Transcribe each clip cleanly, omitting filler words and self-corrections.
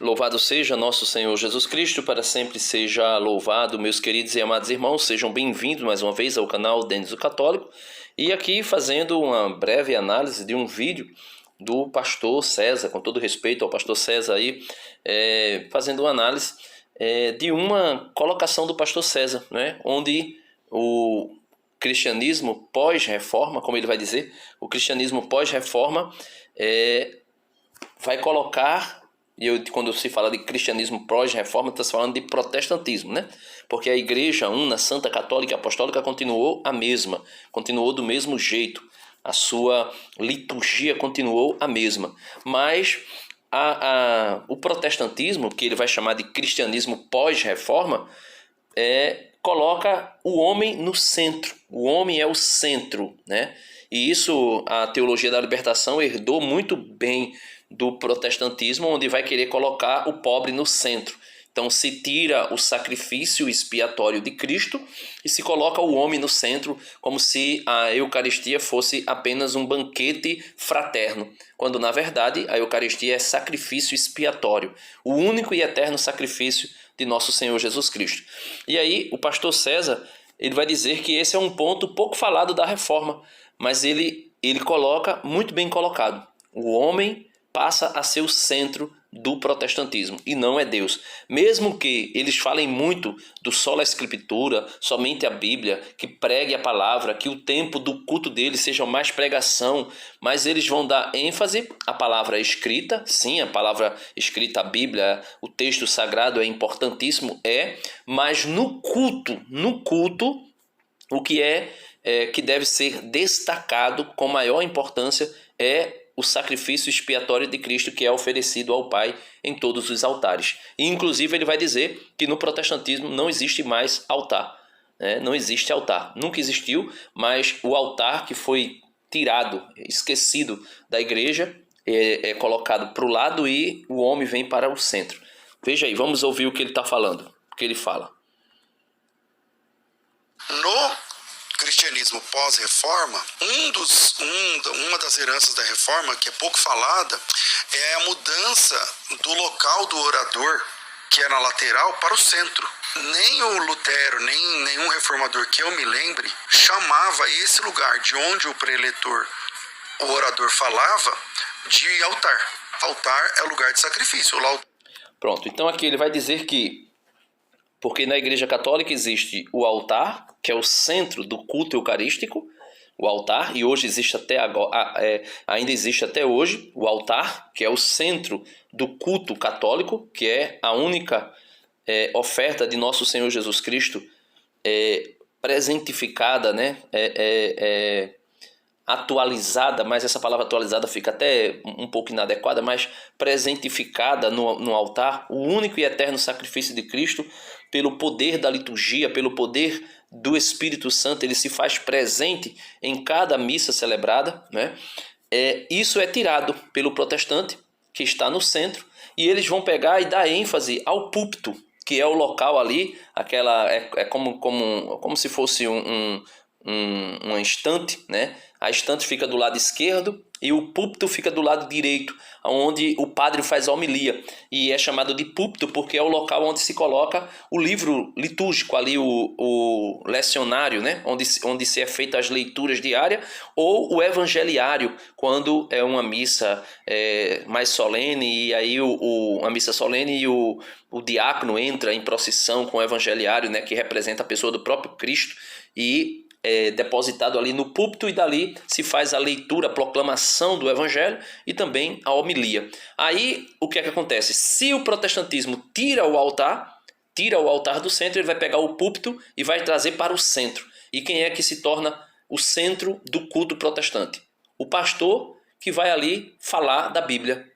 Louvado seja nosso Senhor Jesus Cristo, para sempre seja louvado. Meus queridos e amados irmãos, sejam bem-vindos mais uma vez ao canal Denis o Católico. E aqui fazendo uma breve análise de um vídeo do pastor César, com todo respeito ao pastor César aí, fazendo uma análise de uma colocação do pastor César, né, onde o cristianismo pós-reforma, como ele vai dizer, o cristianismo pós-reforma vai colocar... quando se fala de cristianismo pós-reforma, está se falando de protestantismo, né? Porque a Igreja Una, Santa, Católica e Apostólica continuou a mesma, continuou do mesmo jeito, a sua liturgia continuou a mesma. Mas o protestantismo, que ele vai chamar de cristianismo pós-reforma, coloca o homem no centro. O homem é o centro, né? E isso a teologia da libertação herdou muito bem do protestantismo, onde vai querer colocar o pobre no centro. Então se tira o sacrifício expiatório de Cristo e se coloca o homem no centro, como se a Eucaristia fosse apenas um banquete fraterno, quando na verdade a Eucaristia é sacrifício expiatório, o único e eterno sacrifício de nosso Senhor Jesus Cristo. E aí o pastor César, ele vai dizer que esse é um ponto pouco falado da reforma, mas ele coloca muito bem colocado. O homem passa a ser o centro do protestantismo e não é Deus. Mesmo que eles falem muito do sola escritura, somente a Bíblia, que pregue a palavra, que o tempo do culto deles seja mais pregação, mas eles vão dar ênfase à palavra escrita. Sim, a palavra escrita, a Bíblia, o texto sagrado é importantíssimo, mas no culto, o que que deve ser destacado com maior importância é o sacrifício expiatório de Cristo, que é oferecido ao Pai em todos os altares. E, inclusive, ele vai dizer que no protestantismo não existe mais altar. Né? Não existe altar. Nunca existiu, mas o altar que foi tirado, esquecido da igreja, é colocado para o lado e o homem vem para o centro. Veja aí, vamos ouvir o que ele está falando, o que ele fala. No cristianismo pós-reforma, uma das heranças da reforma, que é pouco falada, é a mudança do local do orador, que é na lateral, para o centro. Nem o Lutero, nem nenhum reformador que eu me lembre, chamava esse lugar de onde o preletor, o orador, falava, de altar. Altar é lugar de sacrifício. Pronto, então aqui ele vai dizer que, porque na Igreja Católica existe o altar, que é o centro do culto eucarístico, o altar, e hoje existe ainda existe até hoje o altar, que é o centro do culto católico, que é a única oferta de nosso Senhor Jesus Cristo presentificada, né? Atualizada, mas essa palavra atualizada fica até um pouco inadequada, mas presentificada no altar, o único e eterno sacrifício de Cristo, pelo poder da liturgia, pelo poder do Espírito Santo, ele se faz presente em cada missa celebrada, né? Isso é tirado pelo protestante, que está no centro, e eles vão pegar e dar ênfase ao púlpito, que é o local ali, como se fosse uma estante, né? A estante fica do lado esquerdo e o púlpito fica do lado direito, onde o padre faz a homilia. E é chamado de púlpito porque é o local onde se coloca o livro litúrgico, ali o lecionário, né? onde se é feita as leituras diárias, ou o evangeliário, quando é uma missa mais solene, e aí a missa solene e o diácono entra em procissão com o evangeliário, né? Que representa a pessoa do próprio Cristo, e depositado ali no púlpito, e dali se faz a leitura, a proclamação do evangelho e também a homilia. Aí o que acontece? Se o protestantismo tira o altar do centro, ele vai pegar o púlpito e vai trazer para o centro. E quem é que se torna o centro do culto protestante? O pastor, que vai ali falar da Bíblia,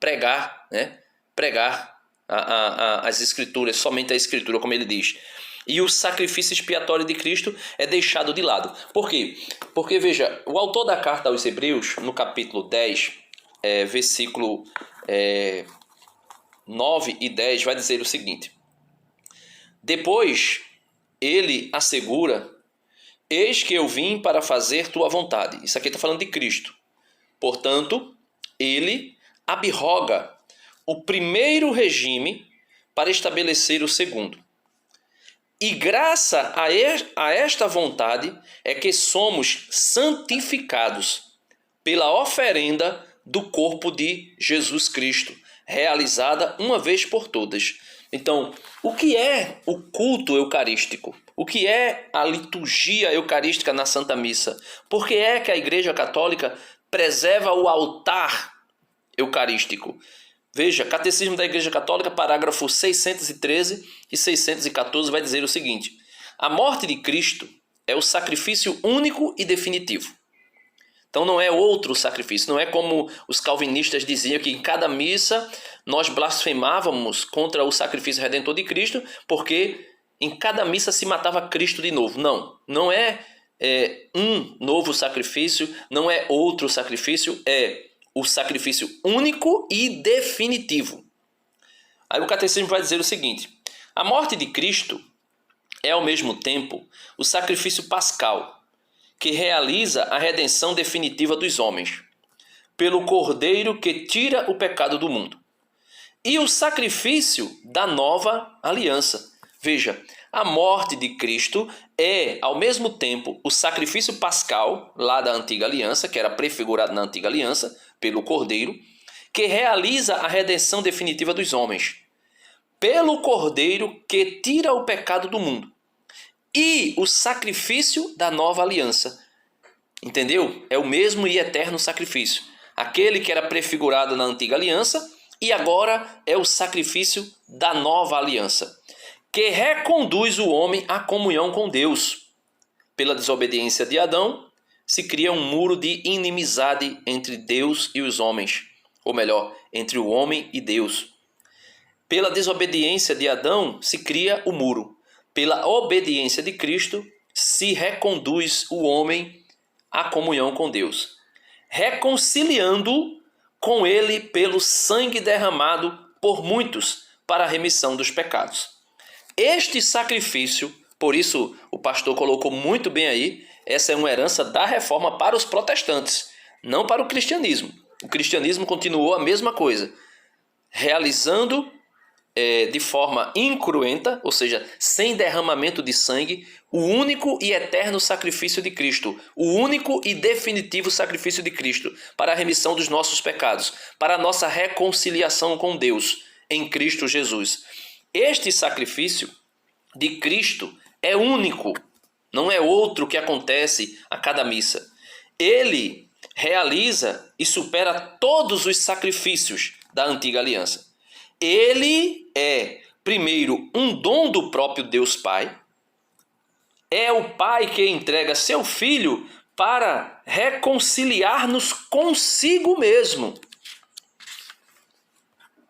pregar, né? Pregar as escrituras, somente a escritura, como ele diz. E o sacrifício expiatório de Cristo é deixado de lado. Por quê? Porque, veja, o autor da carta aos Hebreus, no capítulo 10, versículo 9 e 10, vai dizer o seguinte: depois ele assegura: eis que eu vim para fazer tua vontade. Isso aqui está falando de Cristo. Portanto, ele abroga o primeiro regime para estabelecer o segundo. E graça a esta vontade é que somos santificados pela oferenda do corpo de Jesus Cristo, realizada uma vez por todas. Então, o que é o culto eucarístico? O que é a liturgia eucarística na Santa Missa? Por que é que a Igreja Católica preserva o altar eucarístico? Veja, Catecismo da Igreja Católica, parágrafo 613 e 614, vai dizer o seguinte: a morte de Cristo é o sacrifício único e definitivo. Então não é outro sacrifício, não é como os calvinistas diziam que em cada missa nós blasfemávamos contra o sacrifício redentor de Cristo, porque em cada missa se matava Cristo de novo. Não, não é um novo sacrifício, não é outro sacrifício, é o sacrifício único e definitivo. Aí o catecismo vai dizer o seguinte: a morte de Cristo é ao mesmo tempo o sacrifício pascal, que realiza a redenção definitiva dos homens, pelo Cordeiro que tira o pecado do mundo, e o sacrifício da nova aliança. Veja, a morte de Cristo é, ao mesmo tempo, o sacrifício pascal, lá da antiga aliança, que era prefigurado na antiga aliança, pelo Cordeiro, que realiza a redenção definitiva dos homens, pelo Cordeiro que tira o pecado do mundo, e o sacrifício da nova aliança. Entendeu? É o mesmo e eterno sacrifício. Aquele que era prefigurado na antiga aliança e agora é o sacrifício da nova aliança, que reconduz o homem à comunhão com Deus. Pela desobediência de Adão, se cria um muro de inimizade entre Deus e os homens, ou melhor, entre o homem e Deus. Pela desobediência de Adão, se cria o muro. Pela obediência de Cristo, se reconduz o homem à comunhão com Deus, reconciliando com ele pelo sangue derramado por muitos para a remissão dos pecados. Este sacrifício, por isso o pastor colocou muito bem aí, essa é uma herança da reforma para os protestantes, não para o cristianismo. O cristianismo continuou a mesma coisa, realizando de forma incruenta, ou seja, sem derramamento de sangue, o único e eterno sacrifício de Cristo, o único e definitivo sacrifício de Cristo para a remissão dos nossos pecados, para a nossa reconciliação com Deus em Cristo Jesus. Este sacrifício de Cristo é único, não é outro que acontece a cada missa. Ele realiza e supera todos os sacrifícios da antiga aliança. Ele é, primeiro, um dom do próprio Deus Pai. É o Pai que entrega seu Filho para reconciliar-nos consigo mesmo.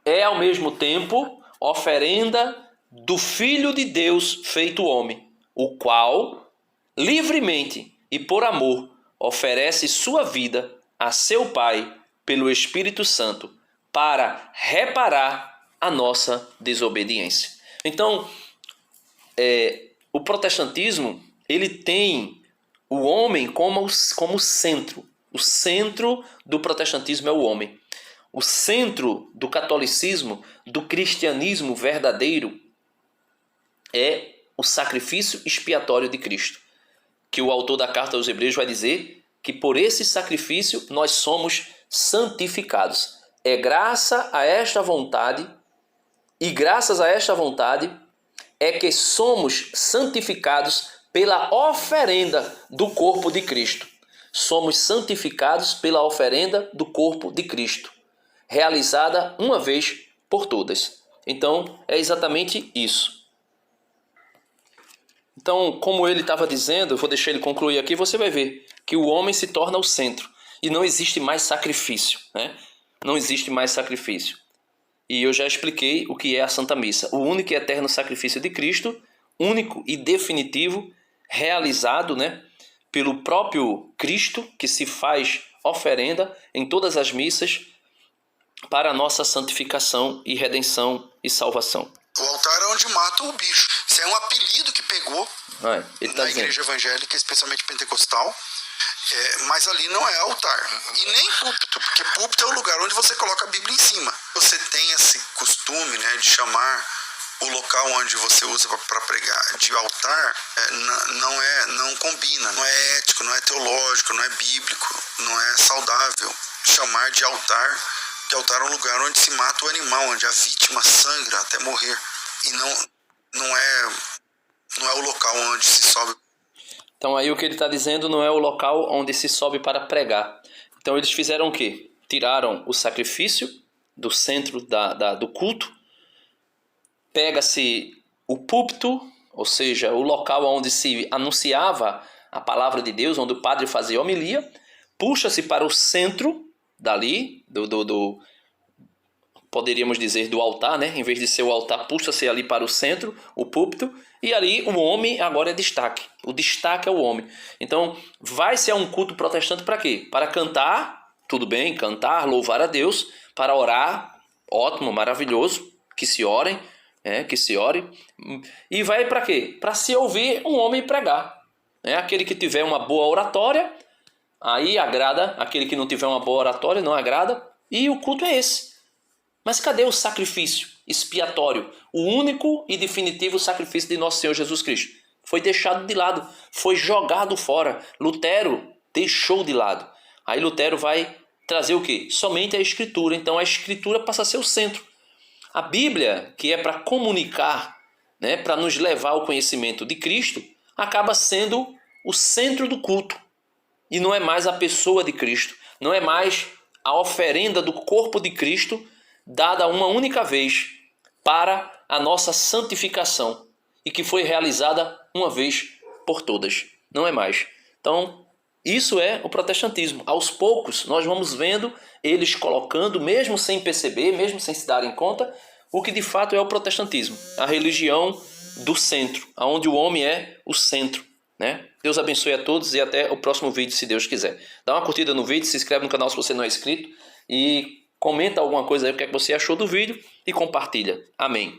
É, ao mesmo tempo, oferenda do Filho de Deus feito homem, o qual, livremente e por amor, oferece sua vida a seu Pai pelo Espírito Santo para reparar a nossa desobediência. Então, o protestantismo, ele tem o homem como centro. O centro do protestantismo é o homem. O centro do catolicismo, do cristianismo verdadeiro, é o sacrifício expiatório de Cristo, que o autor da carta aos Hebreus vai dizer que por esse sacrifício nós somos santificados. É graça a esta vontade, e graças a esta vontade é que somos santificados pela oferenda do corpo de Cristo. Somos santificados pela oferenda do corpo de Cristo, realizada uma vez por todas. Então, é exatamente isso. Então, como ele estava dizendo, eu vou deixar ele concluir aqui, você vai ver que o homem se torna o centro e não existe mais sacrifício, né? Não existe mais sacrifício. E eu já expliquei o que é a Santa Missa. O único e eterno sacrifício de Cristo, único e definitivo, realizado, né, pelo próprio Cristo, que se faz oferenda em todas as missas para a nossa santificação e redenção e salvação. O altar é onde mata o bicho. Isso é um apelido que pegou Ele tá na dizendo. igreja evangélica, especialmente pentecostal. Mas ali não é altar. E nem púlpito, porque púlpito é o lugar onde você coloca a Bíblia em cima. Você tem esse costume, né, de chamar o local onde você usa para pregar de altar, não combina, não é ético, não é teológico, não é bíblico, não é saudável chamar de altar, que altar é um lugar onde se mata o animal, onde a vítima sangra até morrer, e não é o local onde se sobe. Então aí o que ele está dizendo não é o local onde se sobe para pregar. Então eles fizeram o quê? Tiraram o sacrifício do centro do culto, pega-se o púlpito, ou seja, o local onde se anunciava a palavra de Deus, onde o padre fazia homilia, puxa-se para o centro dali, poderíamos dizer do altar, né? Em vez de ser o altar, puxa-se ali para o centro, o púlpito, e ali o homem agora é destaque. O destaque é o homem. Então, vai-se a um culto protestante para quê? Para cantar, tudo bem, cantar, louvar a Deus, para orar, ótimo, maravilhoso, que se orem, que se ore. E vai para quê? Para se ouvir um homem pregar. Aquele que tiver uma boa oratória, aí agrada. Aquele que não tiver uma boa oratória, não agrada. E o culto é esse. Mas cadê o sacrifício expiatório? O único e definitivo sacrifício de nosso Senhor Jesus Cristo. Foi deixado de lado, foi jogado fora. Lutero deixou de lado. Aí Lutero vai trazer o quê? Somente a Escritura. Então a Escritura passa a ser o centro. A Bíblia, que é para comunicar, né, para nos levar ao conhecimento de Cristo, acaba sendo o centro do culto. E não é mais a pessoa de Cristo, não é mais a oferenda do corpo de Cristo dada uma única vez para a nossa santificação e que foi realizada uma vez por todas. Não é mais. Então, isso é o protestantismo. Aos poucos, nós vamos vendo eles colocando, mesmo sem perceber, mesmo sem se darem conta, o que de fato é o protestantismo. A religião do centro, onde o homem é o centro. Né? Deus abençoe a todos e até o próximo vídeo, se Deus quiser. Dá uma curtida no vídeo, se inscreve no canal se você não é inscrito e comenta alguma coisa aí, o que é que você achou do vídeo e compartilha. Amém.